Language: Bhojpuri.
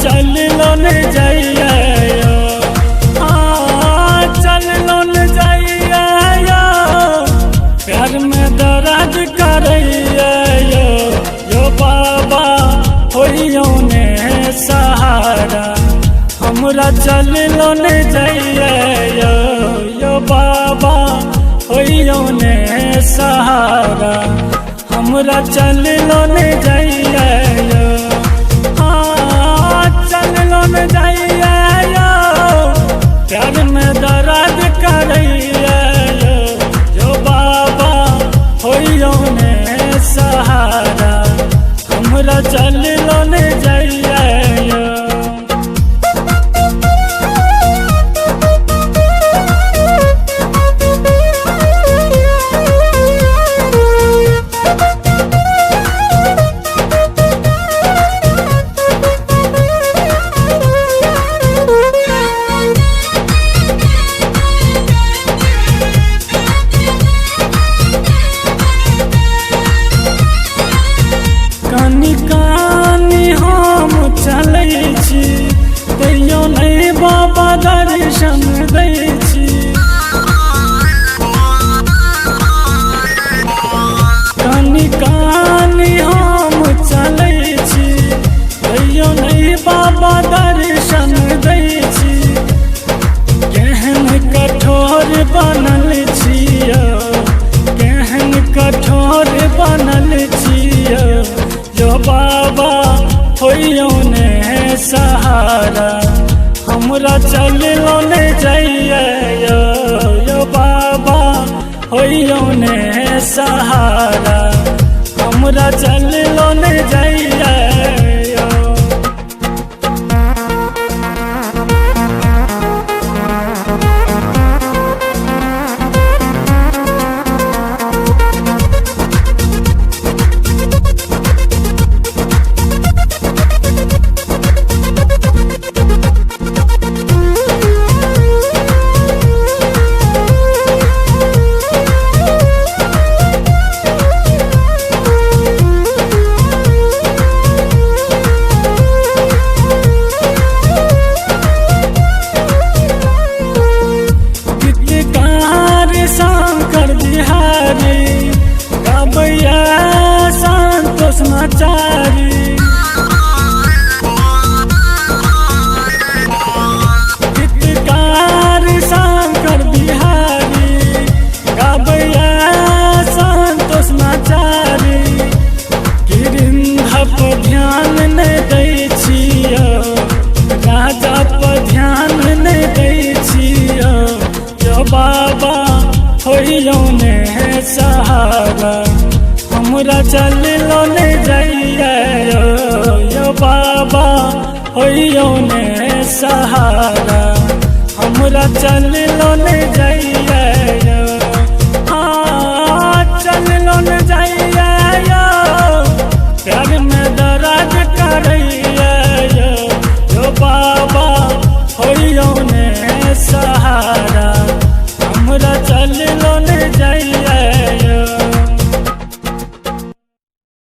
चल लो न जाइए चल लो न जाइए प्यार में दर्द करैया यो बाबा होइयो ने सहारा हमरा चल लो न जाइए यो बाबा होइयो ने सहारा हमरा चल लो न जाइए चल लो न जाइए प्यार में दर्द करैया यो बाबा होइयो ने सहारा हमरा चल लो न जाइए कानी कानी हम चलै छी तैयो नहीं बाबा दर्शन दै छी कानी कानी हम चलै छी तैयो नहीं बाबा दर्शन दै छी केहन कठोर बनल छियो केहन कठोर बनल छियो यो बाबा होइयो ने सहारा हमरा चल लो न जाइए यो बाबा होइयो ने सहारा हमरा चल लो न जाइए गबैया संतोष नचारी गीतकार शंकर बिहारी गबैया संतोष नचारी गिरिंधा पर ध्यान नहीं दै छियो राजा पर ध्यान नहीं दै छियो यो बाबा होइयो ने सहारा हमरा चल लो न जाइए यो बाबा होइयो ने सहारा हमरा चल लो न जाइए चल लो न जाइए प्यार में दर्द करैया यो बाबा होइयो ने सहारा